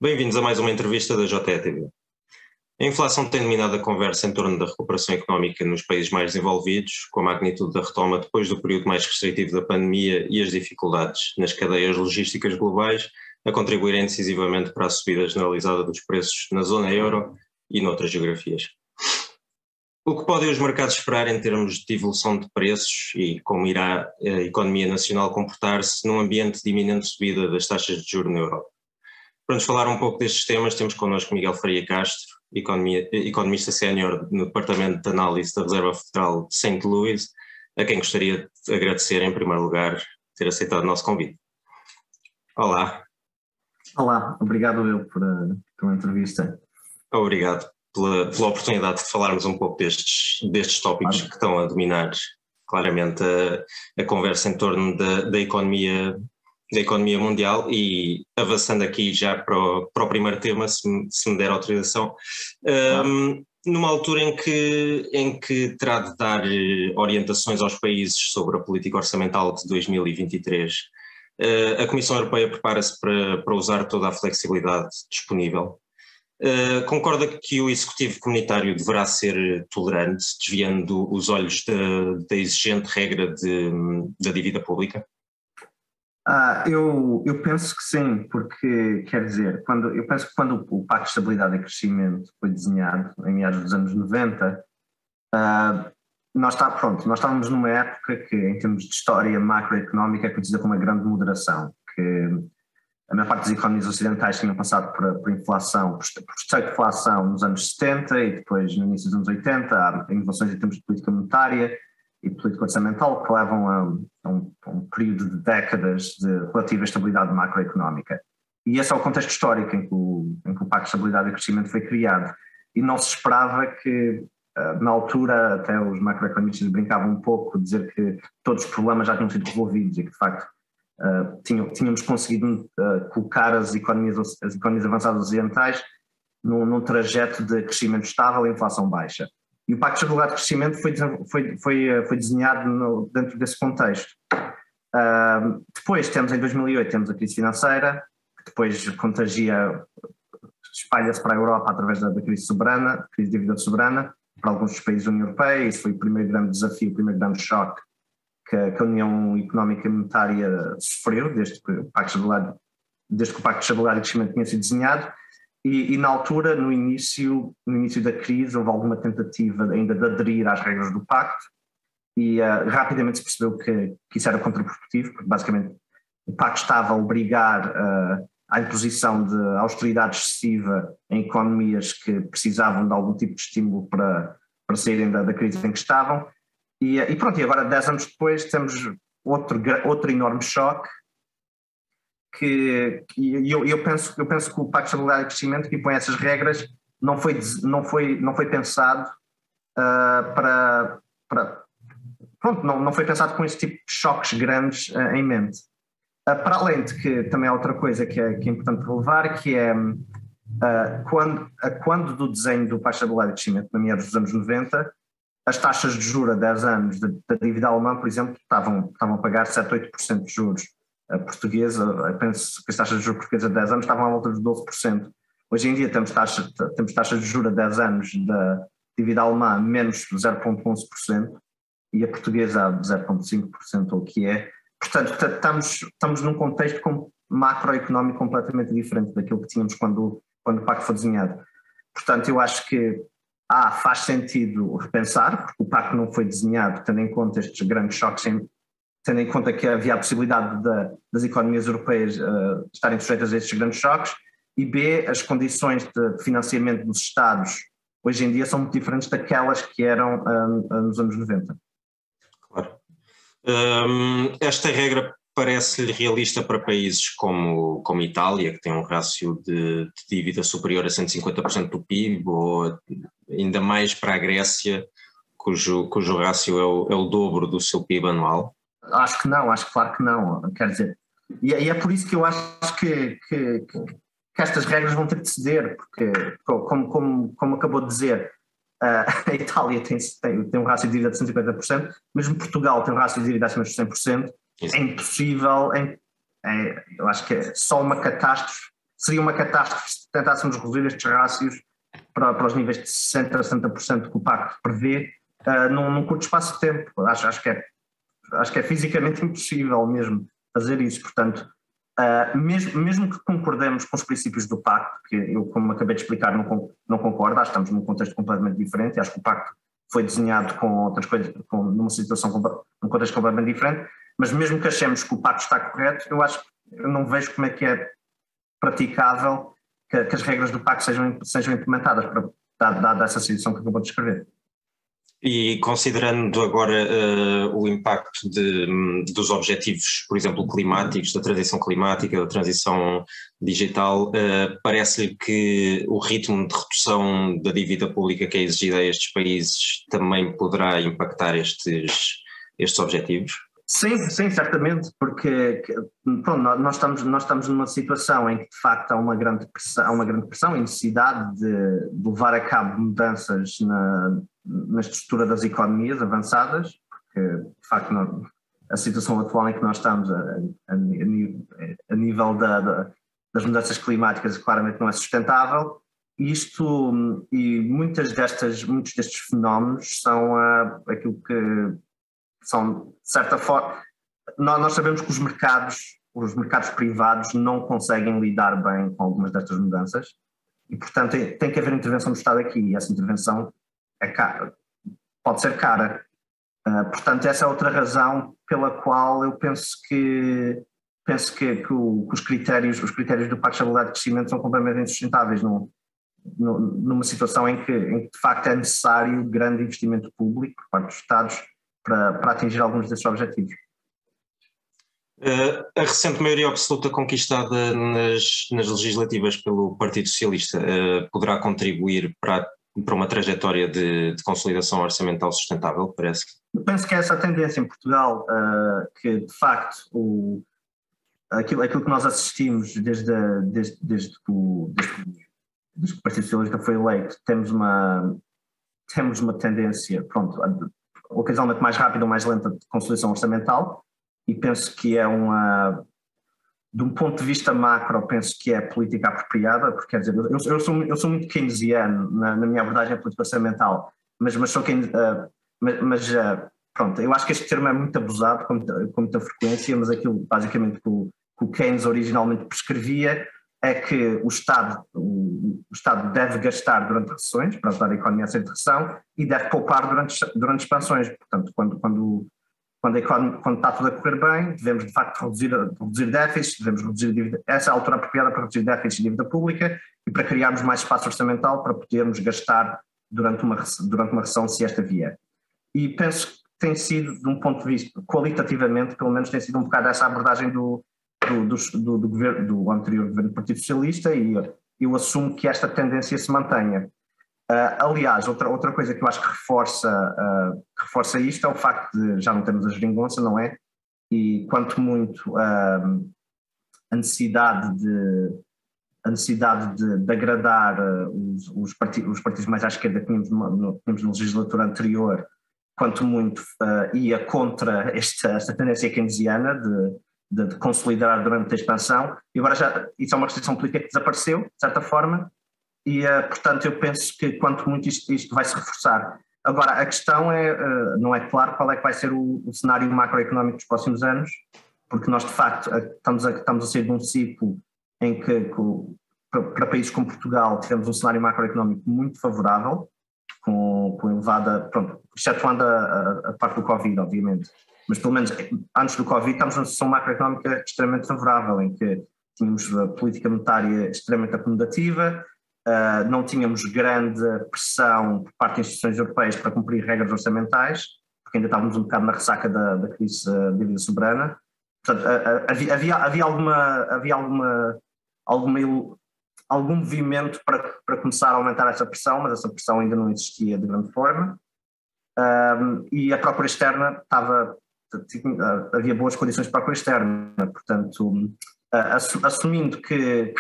Bem-vindos a mais uma entrevista da JETV. A inflação tem dominado a conversa em torno da recuperação económica nos países mais desenvolvidos, com a magnitude da retoma depois do período mais restritivo da pandemia e as dificuldades nas cadeias logísticas globais a contribuírem decisivamente para a subida generalizada dos preços na zona euro e noutras geografias. O que podem os mercados esperar em termos de evolução de preços e como irá a economia nacional comportar-se num ambiente de iminente subida das taxas de juros na Europa? Para nos falar um pouco destes temas, temos connosco Miguel Faria Castro, economista sénior no Departamento de Análise da Reserva Federal de Saint Louis, a quem gostaria de agradecer em primeiro lugar ter aceitado o nosso convite. Olá. Olá, obrigado eu pela entrevista. Obrigado pela oportunidade de falarmos um pouco destes tópicos que estão a dominar claramente a conversa em torno da economia mundial, e avançando aqui já para o primeiro tema, se me der autorização, numa altura em que terá de dar orientações aos países sobre a política orçamental de 2023, a Comissão Europeia prepara-se para usar toda a flexibilidade disponível. Concorda que o Executivo Comunitário deverá ser tolerante, desviando os olhos da exigente regra da dívida pública? Eu penso que sim, porque, quer dizer, eu penso que quando o Pacto de Estabilidade e Crescimento foi desenhado, em meados dos anos 90, nós estávamos numa época que, em termos de história macroeconómica, é conhecida como uma grande moderação, que a maior parte das economias ocidentais tinham passado por inflação, por estagflação nos anos 70 e depois no início dos anos 80, há inovações em termos de política monetária e política orçamental que levam a um período de décadas de relativa estabilidade macroeconómica. E esse é o contexto histórico em que o Pacto de Estabilidade e Crescimento foi criado. E não se esperava que, na altura, até os macroeconomistas brincavam um pouco, dizer que todos os problemas já tinham sido resolvidos e que, de facto, tínhamos conseguido colocar as economias avançadas ocidentais num trajeto de crescimento estável e inflação baixa. E o Pacto de Estabilidade e Crescimento foi desenhado dentro desse contexto. Depois temos, em 2008, temos a crise financeira, que depois espalha-se para a Europa através da crise soberana, crise de dívida soberana, para alguns dos países da União Europeia. Isso foi o primeiro grande desafio, o primeiro grande choque que a União Económica e Monetária sofreu, desde que o Pacto de Estabilidade e Crescimento tinha sido desenhado. E na altura, no início da crise, houve alguma tentativa ainda de aderir às regras do pacto e rapidamente se percebeu que isso era contraprodutivo, porque basicamente o pacto estava a obrigar à imposição de austeridade excessiva em economias que precisavam de algum tipo de estímulo para saírem da crise em que estavam. E agora, 10 anos depois, temos outro enorme choque. Eu penso que o Pacto de Estabilidade e Crescimento, que impõe essas regras, não foi pensado não foi pensado com esse tipo de choques grandes em mente. Para além de que também há outra coisa que é importante relevar, que é quando do desenho do Pacto de Estabilidade e Crescimento, na meados dos anos 90, as taxas de juros a 10 anos da dívida alemã, por exemplo, estavam a pagar 7-8% de juros. A portuguesa, eu penso que as taxas de juros portuguesas a 10 anos estavam à volta dos 12%. Hoje em dia temos taxas de juros a 10 anos da dívida alemã a menos 0,11% e a portuguesa a 0,5%, ou o que é. Portanto, estamos num contexto macroeconómico completamente diferente daquilo que tínhamos quando o Pacto foi desenhado. Portanto, eu acho que faz sentido repensar, porque o Pacto não foi desenhado tendo em conta estes grandes choques, tendo em conta que havia a possibilidade das economias europeias estarem sujeitas a estes grandes choques, e B, as condições de financiamento dos Estados hoje em dia são muito diferentes daquelas que eram nos anos 90. Claro. Esta regra parece-lhe realista para países como Itália, que tem um rácio de dívida superior a 150% do PIB, ou ainda mais para a Grécia, cujo rácio é o dobro do seu PIB anual? Acho claro que não, quer dizer, e é por isso que eu acho que estas regras vão ter de ceder, porque, como acabou de dizer, a Itália tem um rácio de dívida de 150%, mesmo Portugal tem um rácio de dívida acima de 100%, é impossível, eu acho que é só uma catástrofe seria uma catástrofe se tentássemos reduzir estes rácios para os níveis de 60% a 70% que o Pacto prevê num curto espaço de tempo. Acho que é fisicamente impossível mesmo fazer isso. Portanto, mesmo que concordemos com os princípios do Pacto, que eu, como acabei de explicar, não concordo, acho que estamos num contexto completamente diferente, acho que o Pacto foi desenhado com outras coisas, num contexto completamente diferente, mas mesmo que achemos que o Pacto está correto, eu não vejo como é que é praticável que as regras do Pacto sejam implementadas, dada essa situação que acabou de descrever. E considerando agora o impacto dos objetivos, por exemplo, climáticos, da transição climática, da transição digital, parece-lhe que o ritmo de redução da dívida pública que é exigida a estes países também poderá impactar estes objetivos? Sim, certamente, porque pronto, nós estamos numa situação em que de facto há uma grande pressão e necessidade de levar a cabo mudanças na estrutura das economias avançadas, porque de facto a situação atual em que nós estamos a nível das mudanças climáticas claramente não é sustentável. E muitos destes fenómenos são aquilo que são, de certa forma, nós sabemos que os mercados privados não conseguem lidar bem com algumas destas mudanças e, portanto, tem que haver intervenção do Estado aqui, e essa intervenção pode ser cara. Portanto, essa é outra razão pela qual eu penso que os critérios do Pacto de Estabilidade e Crescimento são completamente insustentáveis numa situação em que de facto é necessário grande investimento público por parte dos Estados para atingir alguns desses objetivos. A recente maioria absoluta conquistada nas legislativas pelo Partido Socialista poderá contribuir para uma trajetória de consolidação orçamental sustentável, parece? Eu penso que é essa a tendência em Portugal, que de facto aquilo que nós assistimos desde que o Partido Socialista foi eleito, temos uma tendência, pronto, ocasionalmente mais rápida ou mais lenta de consolidação orçamental, e penso que de um ponto de vista macro, penso que é política apropriada, porque quer dizer, eu sou muito keynesiano na minha abordagem à política orçamental, mas sou pronto, eu acho que este termo é muito abusado com muita frequência, mas aquilo basicamente que o Keynes originalmente prescrevia é que o Estado deve gastar durante recessões, para ajudar a economia a sair de recessão, e deve poupar durante expansões. Portanto, quando está tudo a correr bem, devemos de facto reduzir déficits, devemos reduzir dívida. Essa é a altura apropriada para reduzir déficits e dívida pública e para criarmos mais espaço orçamental para podermos gastar durante uma recessão, se esta vier. E penso que tem sido, de um ponto de vista, qualitativamente, pelo menos tem sido um bocado essa abordagem do anterior governo do Partido Socialista, e eu assumo que esta tendência se mantenha. Aliás, outra coisa que eu acho que reforça isto é o facto de já não termos a geringonça, não é? E quanto muito a necessidade de agradar os partidos mais à esquerda que tínhamos na legislatura anterior, quanto muito ia contra esta tendência keynesiana de consolidar durante a expansão, e agora isso é uma restrição política que desapareceu, de certa forma, e portanto eu penso que quanto muito isto vai se reforçar. Agora, a questão não é claro qual é que vai ser o cenário macroeconómico dos próximos anos, porque nós de facto estamos a sair de um ciclo em que para países como Portugal tivemos um cenário macroeconómico muito favorável, com elevada, pronto, excetuando a parte do Covid, obviamente, mas pelo menos antes do Covid estamos numa situação macroeconómica extremamente favorável, em que tínhamos a política monetária extremamente acomodativa, não tínhamos grande pressão por parte das instituições europeias para cumprir regras orçamentais, porque ainda estávamos um bocado na ressaca da crise da dívida soberana. Portanto, havia algum movimento para começar a aumentar essa pressão, mas essa pressão ainda não existia de grande forma. E a procura externa havia boas condições de procura externa, portanto, assumindo que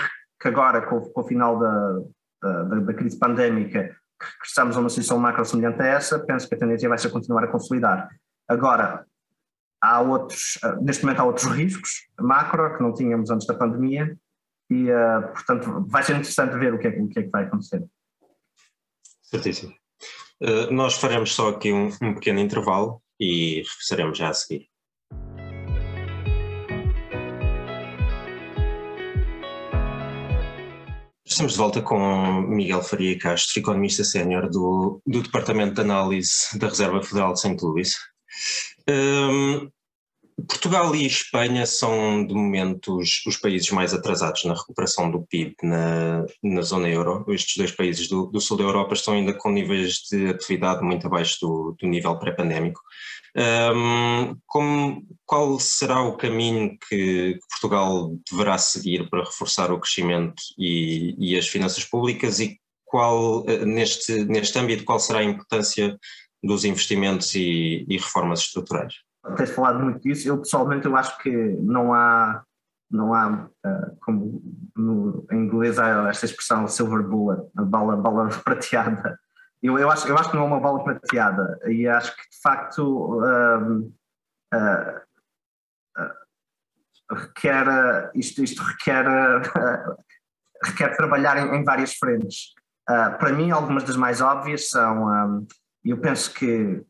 agora, com o final da crise pandémica, que estamos a uma situação macro semelhante a essa, penso que a tendência vai ser continuar a consolidar. Agora, neste momento há outros riscos macro que não tínhamos antes da pandemia, e, portanto, vai ser interessante ver o que é que vai acontecer. Certíssimo. Nós faremos só aqui um pequeno intervalo e regressaremos já a seguir. Estamos de volta com Miguel Faria Castro, economista sénior do Departamento de Análise da Reserva Federal de St. Louis. Portugal e Espanha são, de momento, os países mais atrasados na recuperação do PIB na zona euro. Estes dois países do sul da Europa estão ainda com níveis de atividade muito abaixo do nível pré-pandémico. Qual será o caminho que Portugal deverá seguir para reforçar o crescimento e as finanças públicas, e neste âmbito, qual será a importância dos investimentos e reformas estruturais? Tens falado muito disso. Eu pessoalmente acho que não há como em inglês há esta expressão silver bullet, a bala prateada. Eu acho que não é uma bala prateada, e acho que de facto requer trabalhar em várias frentes. Para mim, algumas das mais óbvias são, eu penso que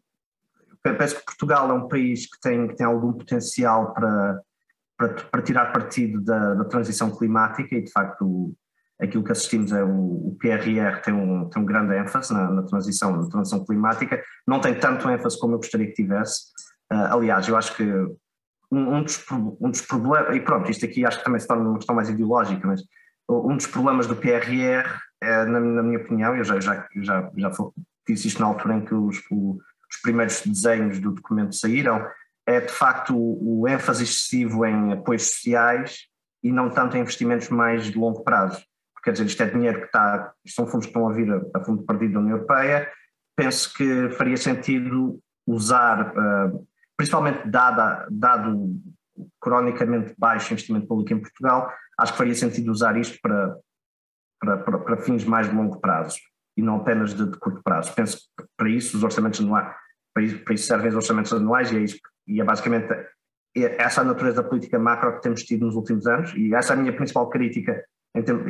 Portugal é um país que tem algum potencial para tirar partido da transição climática, e de facto aquilo que assistimos é o PRR tem um grande ênfase na transição climática. Não tem tanto ênfase como eu gostaria que tivesse. Aliás, eu acho que um dos problemas, e pronto, isto aqui acho que também se torna uma questão mais ideológica, mas um dos problemas do PRR, na minha opinião, eu já disse isto na altura em que os primeiros desenhos do documento saíram, é de facto o ênfase excessivo em apoios sociais e não tanto em investimentos mais de longo prazo. Porque, quer dizer, isto é dinheiro isto são fundos que estão a vir a fundo perdido da União Europeia. Penso que faria sentido usar, principalmente dado o cronicamente baixo investimento público em Portugal, acho que faria sentido usar isto para fins mais de longo prazo e não apenas de curto prazo. Penso que para isso os orçamentos anuais, para isso servem os orçamentos anuais, e é basicamente essa a natureza da política macro que temos tido nos últimos anos, e essa é a minha principal crítica, e tenho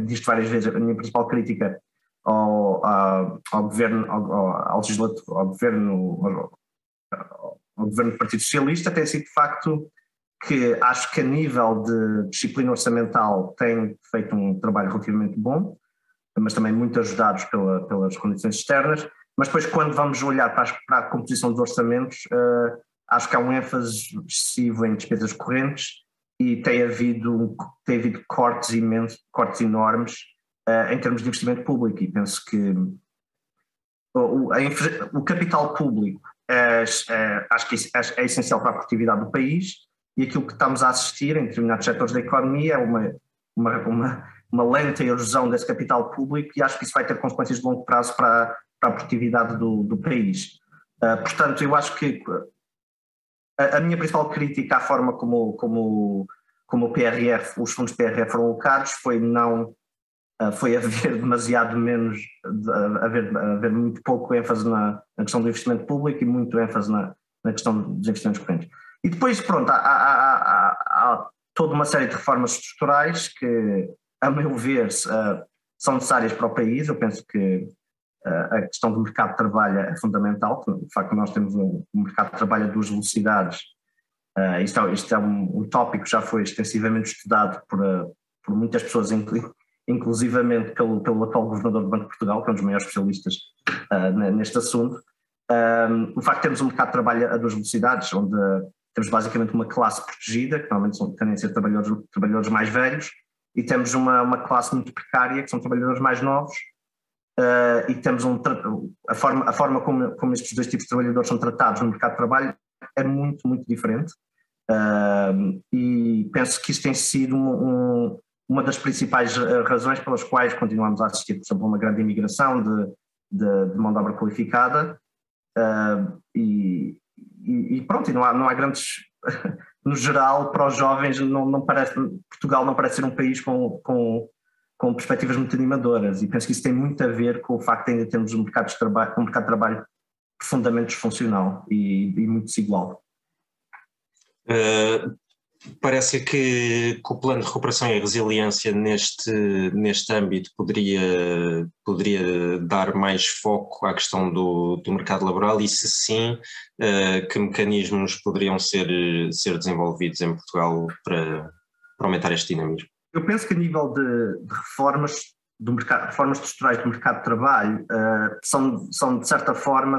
dito várias vezes, a minha principal crítica ao governo, ao governo do Partido Socialista tem sido de facto que acho que a nível de disciplina orçamental tem feito um trabalho relativamente bom, mas também muito ajudados pelas condições externas. Mas depois, quando vamos olhar para a composição dos orçamentos, acho que há um ênfase excessivo em despesas correntes, e tem havido cortes enormes em termos de investimento público, e penso que o capital público acho que é essencial para a produtividade do país, e aquilo que estamos a assistir em determinados setores da economia é uma lenta erosão desse capital público, e acho que isso vai ter consequências de longo prazo para a produtividade do país. Portanto, eu acho que a minha principal crítica à forma como o PRR, os fundos PRR foram alocados foi haver demasiado menos, haver muito pouco ênfase na questão do investimento público e muito ênfase na questão dos investimentos correntes. E depois, pronto, há toda uma série de reformas estruturais que, a meu ver, são necessárias para o país. Eu penso que a questão do mercado de trabalho é fundamental. O facto de nós temos um mercado de trabalho a duas velocidades, isto é um tópico que já foi extensivamente estudado por muitas pessoas, inclusivamente pelo atual governador do Banco de Portugal, que é um dos maiores especialistas neste assunto. O facto de termos um mercado de trabalho a duas velocidades, onde temos basicamente uma classe protegida, que normalmente tendem a ser trabalhadores mais velhos, e temos uma classe muito precária, que são trabalhadores mais novos, e temos a forma como estes dois tipos de trabalhadores são tratados no mercado de trabalho é muito, muito diferente, e penso que isso tem sido uma das principais razões pelas quais continuamos a assistir, por exemplo, a uma grande imigração de mão de obra qualificada, e pronto, e não há grandes, no geral, para os jovens, Portugal não parece ser um país com perspectivas muito animadoras, e penso que isso tem muito a ver com o facto de ainda termos um mercado de trabalho profundamente disfuncional e muito desigual. Parece que o plano de recuperação e resiliência neste âmbito poderia dar mais foco à questão do mercado laboral, e se sim, que mecanismos poderiam ser desenvolvidos em Portugal para aumentar este dinamismo? Eu penso que a nível de reformas do mercado, reformas estruturais do mercado de trabalho, são de certa forma,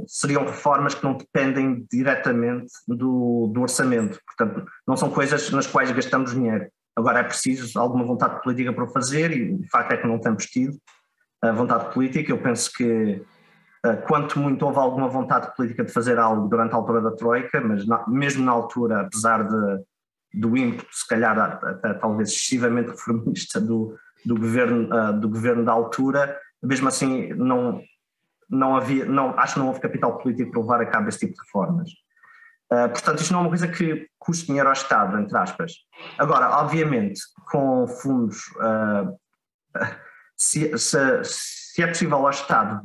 seriam reformas que não dependem diretamente do orçamento, portanto não são coisas nas quais gastamos dinheiro. Agora é preciso alguma vontade política para o fazer, e o facto é que não temos tido a vontade política. Eu penso que quanto muito houve alguma vontade política de fazer algo durante a altura da Troika, mas mesmo na altura, apesar do ímpeto, se calhar até talvez excessivamente reformista do governo da altura, mesmo assim acho que não houve capital político para levar a cabo esse tipo de reformas. Portanto, isto não é uma coisa que custe dinheiro ao Estado, entre aspas. Agora, obviamente, com fundos, se é possível ao Estado,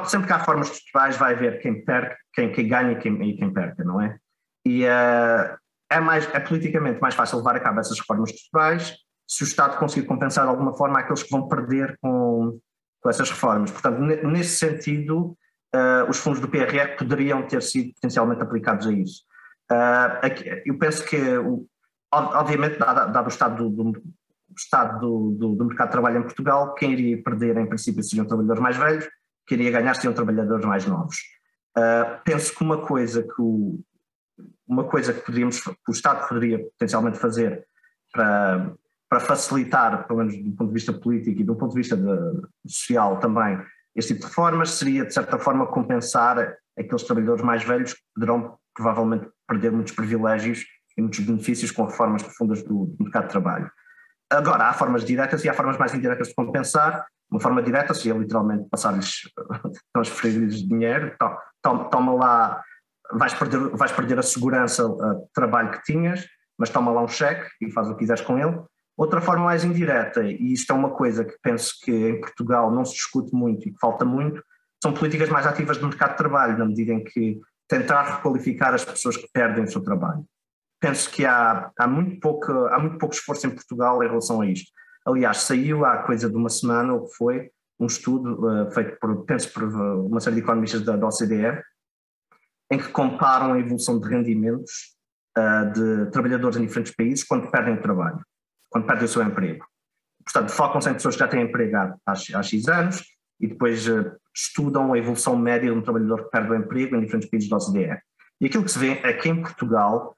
sempre que há reformas estruturais vai haver quem perca, quem ganha e quem perca, não é? E é politicamente mais fácil levar a cabo essas reformas estruturais se o Estado conseguir compensar de alguma forma aqueles que vão perder com essas reformas. Portanto, nesse sentido, os fundos do PRR poderiam ter sido potencialmente aplicados a isso. Eu penso que, obviamente, dado o estado do mercado de trabalho em Portugal, quem iria perder, em princípio, seriam trabalhadores mais velhos, quem iria ganhar seriam trabalhadores mais novos. Penso que uma coisa que o Estado poderia potencialmente fazer para facilitar, pelo menos do ponto de vista político e do ponto de vista social também, este tipo de reformas, seria de certa forma compensar aqueles trabalhadores mais velhos que poderão provavelmente perder muitos privilégios e muitos benefícios com reformas profundas do mercado de trabalho. Agora, há formas diretas e há formas mais indiretas de compensar. Uma forma direta seria literalmente passar-lhes, transferir-lhes dinheiro, toma lá, vais perder a segurança de trabalho que tinhas, mas toma lá um cheque e faz o que quiseres com ele. Outra forma mais indireta, e isto é uma coisa que penso que em Portugal não se discute muito e que falta muito, são políticas mais ativas de mercado de trabalho, na medida em que tentar requalificar as pessoas que perdem o seu trabalho. Penso que há muito pouco esforço em Portugal em relação a isto. Aliás, saiu há coisa de uma semana, o que foi, um estudo feito por uma série de economistas da OCDE, em que comparam a evolução de rendimentos de trabalhadores em diferentes países quando perdem o trabalho, quando perdem o seu emprego. Portanto, focam-se em pessoas que já têm emprego há X anos e depois estudam a evolução média de um trabalhador que perde o emprego em diferentes países da OCDE. E aquilo que se vê é que em Portugal,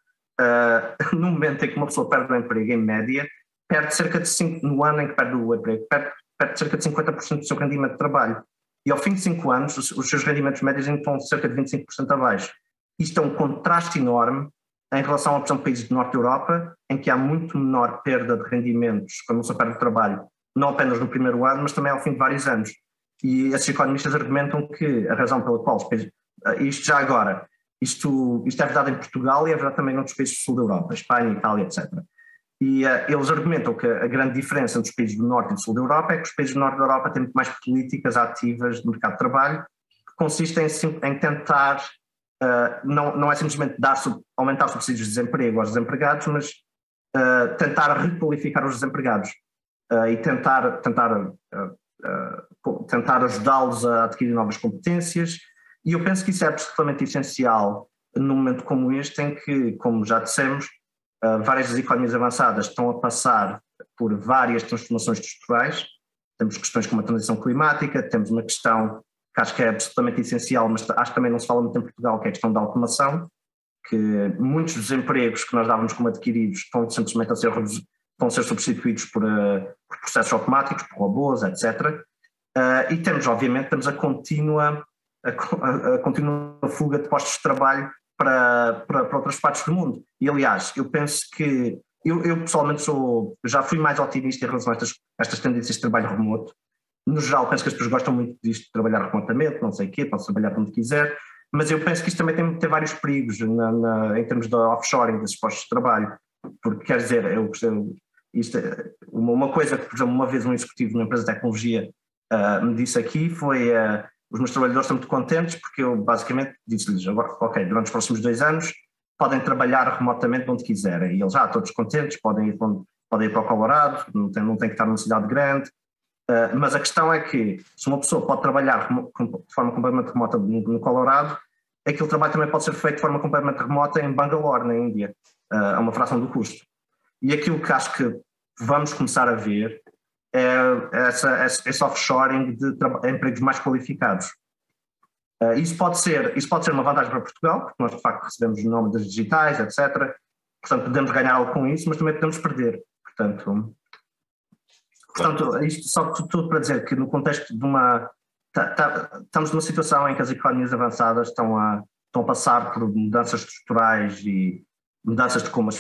no momento em que uma pessoa perde o emprego, em média, perde cerca de no ano em que perde o emprego, perde cerca de 50% do seu rendimento de trabalho. E ao fim de 5 anos, os seus rendimentos médios estão cerca de 25% abaixo. Isto é um contraste enorme em relação a, por exemplo, países do norte da Europa, em que há muito menor perda de rendimentos quando se perde o trabalho, não apenas no primeiro ano, mas também ao fim de vários anos. E esses economistas argumentam que a razão pela qual os países, isto já agora, isto é verdade em Portugal e é verdade também em outros países do sul da Europa, Espanha, Itália, etc. E eles argumentam que a grande diferença entre os países do norte e do sul da Europa é que os países do norte da Europa têm muito mais políticas ativas de mercado de trabalho, que consistem em tentar, não é simplesmente aumentar subsídios de desemprego aos desempregados, mas tentar requalificar os desempregados e tentar ajudá-los a adquirir novas competências. E eu penso que isso é absolutamente essencial num momento como este, em que, como já dissemos, várias das economias avançadas estão a passar por várias transformações estruturais. Temos questões como a transição climática, temos uma questão que acho que é absolutamente essencial, mas acho que também não se fala muito em Portugal, que é a questão da automação, que muitos dos empregos que nós dávamos como adquiridos estão simplesmente a ser substituídos por processos automáticos, por robôs, etc. E temos a contínua fuga de postos de trabalho para outras partes do mundo. E, aliás, eu penso que eu pessoalmente já fui mais otimista em relação a estas tendências de trabalho remoto. No geral, penso que as pessoas gostam muito disto, de trabalhar remotamente, não sei o quê, pode trabalhar onde quiser, mas eu penso que isto também tem vários perigos em termos de offshoring desses postos de trabalho, porque, quer dizer, uma coisa que, por exemplo, uma vez um executivo de uma empresa de tecnologia me disse aqui foi: os meus trabalhadores estão muito contentes porque eu basicamente disse-lhes, ok, durante os próximos 2 anos podem trabalhar remotamente onde quiserem. E eles já todos contentes, podem ir para o Colorado, não tem que estar numa cidade grande. Mas a questão é que se uma pessoa pode trabalhar de forma completamente remota no Colorado, aquele trabalho também pode ser feito de forma completamente remota em Bangalore, na Índia, a uma fração do custo. E aquilo que acho que vamos começar a ver é esse offshoring de empregos mais qualificados. Isso pode ser uma vantagem para Portugal, porque nós de facto recebemos nómadas digitais, etc. Portanto, podemos ganhar algo com isso, mas também podemos perder. Portanto isto só tudo para dizer que no contexto de estamos numa situação em que as economias avançadas estão a passar por mudanças estruturais e mudanças de como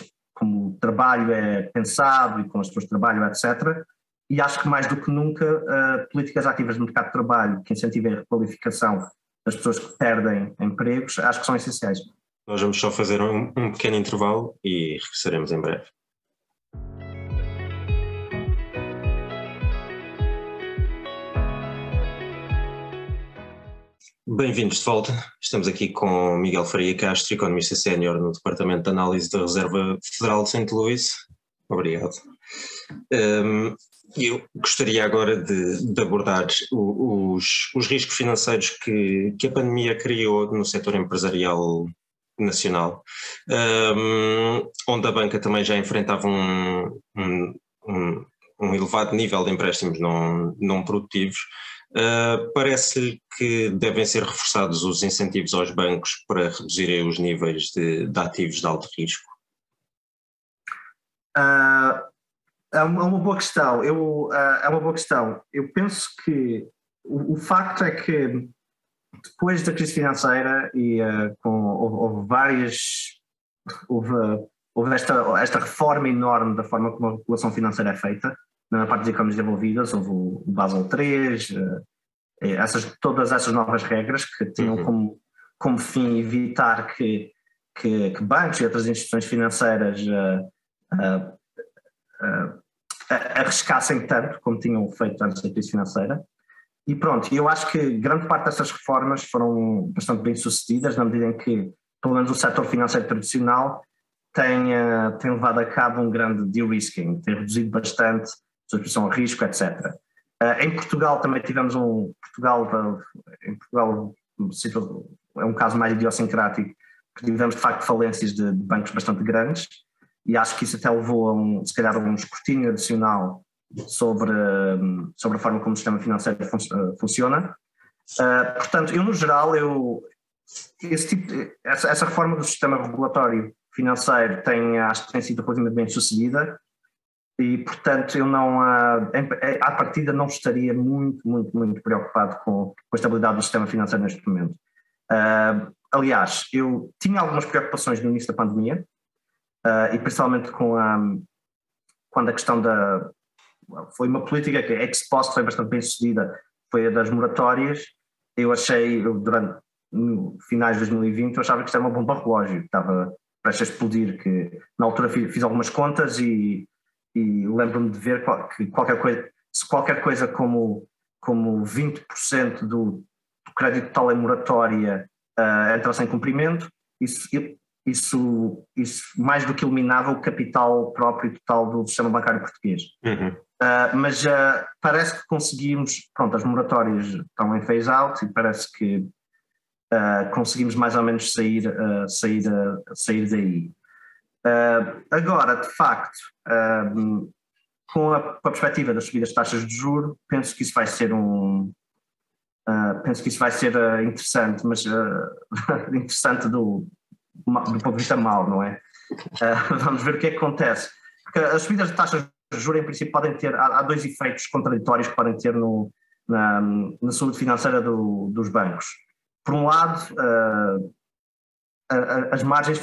o trabalho é pensado e como as pessoas trabalham, etc. E acho que mais do que nunca políticas ativas no mercado de trabalho que incentivem a requalificação das pessoas que perdem empregos, acho que são essenciais. Nós vamos só fazer um pequeno intervalo e regressaremos em breve. Bem-vindos de volta. Estamos aqui com Miguel Faria Castro, economista sénior no Departamento de Análise da Reserva Federal de St. Louis. Obrigado. Eu gostaria agora de abordar os riscos financeiros que a pandemia criou no setor empresarial nacional, onde a banca também já enfrentava um elevado nível de empréstimos não produtivos. Parece-lhe que devem ser reforçados os incentivos aos bancos para reduzirem os níveis de ativos de alto risco? É uma boa questão. É uma boa questão. Eu penso que o facto é que depois da crise financeira e houve esta reforma enorme da forma como a regulação financeira é feita na parte das economias desenvolvidas, houve o Basel III, todas essas novas regras que tinham como fim evitar que bancos e outras instituições financeiras arriscassem tanto como tinham feito antes da crise financeira. E pronto, eu acho que grande parte dessas reformas foram bastante bem sucedidas, na medida em que, pelo menos o setor financeiro tradicional tem levado a cabo um grande de-risking, tem reduzido bastante a sua exposição a risco, etc. Em Portugal também tivemos em Portugal é um caso mais idiosincrático, porque tivemos de facto falências de bancos bastante grandes, e acho que isso até levou se calhar um escrutínio adicional sobre a forma como o sistema financeiro funciona. Portanto, eu no geral, essa reforma do sistema regulatório financeiro acho que tem sido relativamente bem sucedida, e portanto eu à partida não estaria muito preocupado com a estabilidade do sistema financeiro neste momento. Aliás, eu tinha algumas preocupações no início da pandemia, e principalmente quando a questão foi uma política que ex post foi bastante bem sucedida, foi a das moratórias. Durante finais de 2020 eu achava que isto era uma bomba relógio, que estava prestes a explodir, que na altura fiz algumas contas e lembro-me de ver que qualquer coisa como 20% do crédito total em moratória entrasse em cumprimento, isso mais do que eliminava o capital próprio total do sistema bancário português. Mas parece que conseguimos, pronto, as moratórias estão em phase out e parece que conseguimos mais ou menos sair daí. Agora, de facto, com a perspectiva das subidas de taxas de juros, penso que isso vai ser interessante, mas interessante do ponto de vista mau, não é? Vamos ver o que é que acontece. Porque as subidas de taxas de juros, em princípio, podem ter, há dois efeitos contraditórios que podem ter na saúde financeira dos bancos. Por um lado, as margens,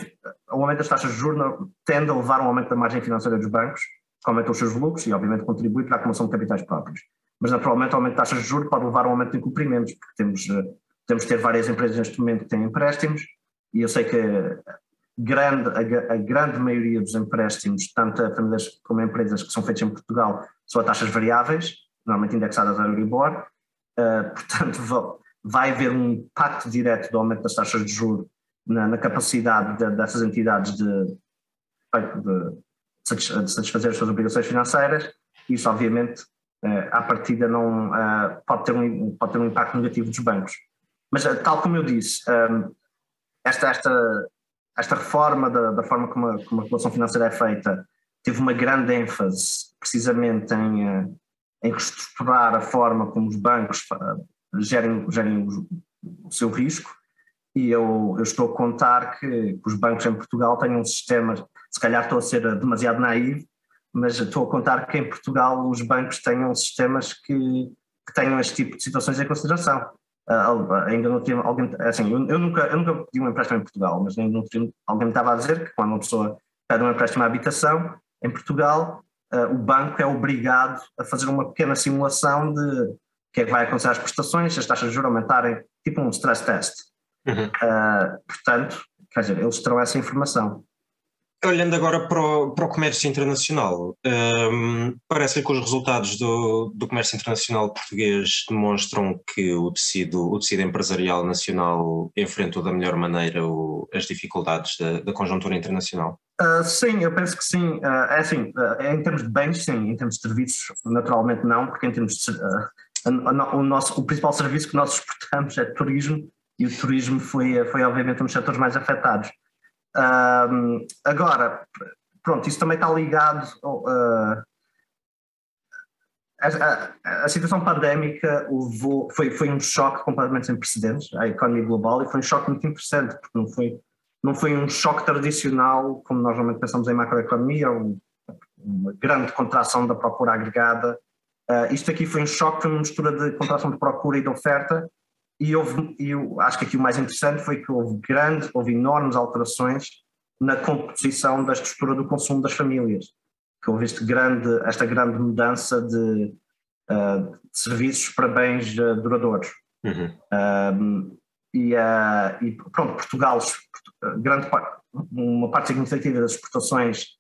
o aumento das taxas de juros tende a levar a um aumento da margem financeira dos bancos, que aumenta os seus lucros e, obviamente, contribui para a acumulação de capitais próprios. Mas, naturalmente, o aumento de taxas de juros pode levar a um aumento de incumprimentos, porque temos de ter várias empresas neste momento que têm empréstimos, e eu sei que a grande maioria dos empréstimos, tanto a famílias como a empresas que são feitos em Portugal, são a taxas variáveis, normalmente indexadas ao Euribor. Portanto, vai haver um impacto direto do aumento das taxas de juros na capacidade dessas entidades de satisfazer as suas obrigações financeiras. Isso, obviamente, à partida não pode ter um impacto negativo dos bancos. Mas, tal como eu disse, esta reforma da forma como a regulação financeira é feita teve uma grande ênfase precisamente em reestruturar a forma como os bancos gerem o seu risco, e eu estou a contar que os bancos em Portugal têm um sistema, se calhar estou a ser demasiado naivo, mas estou a contar que em Portugal os bancos tenham sistemas que tenham este tipo de situações em consideração. Ainda não tive alguém, assim, eu nunca pedi um empréstimo em Portugal, mas ainda não tive, alguém me estava a dizer que quando uma pessoa pede um empréstimo à habitação, em Portugal, o banco é obrigado a fazer uma pequena simulação de o que é que vai acontecer às prestações, se as taxas de juros aumentarem, tipo um stress test. Portanto, quer dizer, eles terão essa informação. Olhando agora para o comércio internacional, parece que os resultados do comércio internacional português demonstram que o tecido empresarial nacional enfrentou da melhor maneira as dificuldades da conjuntura internacional. Sim, eu penso que sim. É assim, em termos de bens, sim. Em termos de serviços, naturalmente não, porque em termos de, o principal serviço que nós exportamos é turismo, e o turismo foi obviamente um dos setores mais afetados. Agora, pronto, isso também está ligado a situação pandémica foi um choque completamente sem precedentes à economia global, e foi um choque muito interessante, porque não foi um choque tradicional, como nós normalmente pensamos em macroeconomia, uma grande contração da procura agregada. Isto aqui foi um choque, foi uma mistura de contração de procura e de oferta, e eu acho que aqui o mais interessante foi que houve enormes alterações na composição da estrutura do consumo das famílias, que houve esta grande mudança de serviços para bens duradouros. E pronto, Portugal, uma parte significativa das exportações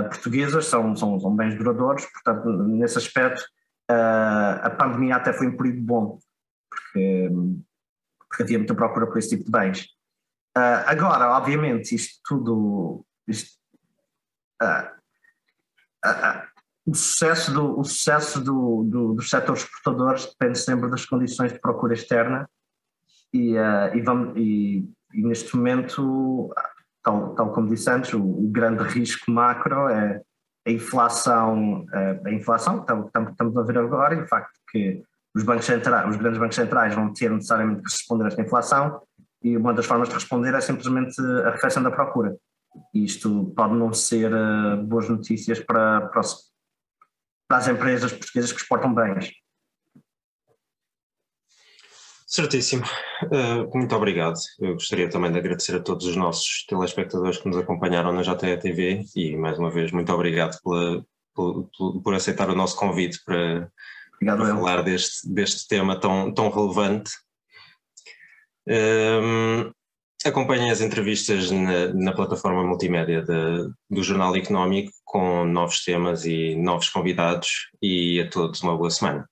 portuguesas são bens duradouros, portanto, nesse aspecto, a pandemia até foi um período bom, porque havia muita procura por esse tipo de bens. Agora, obviamente, o sucesso dos setores exportadores depende sempre das condições de procura externa, e neste momento, tal como disse antes, o grande risco macro é a inflação, que estamos a ver agora, e o facto que os grandes bancos centrais vão ter necessariamente que responder a esta inflação, e uma das formas de responder é simplesmente a arrefecimento da procura. E isto pode não ser boas notícias para as empresas portuguesas que exportam bens. Certíssimo. Muito obrigado. Eu gostaria também de agradecer a todos os nossos telespectadores que nos acompanharam na JE TV, e mais uma vez muito obrigado por aceitar o nosso convite para falar deste tema tão relevante. Acompanhem as entrevistas na plataforma multimédia do Jornal Económico, com novos temas e novos convidados, e a todos uma boa semana.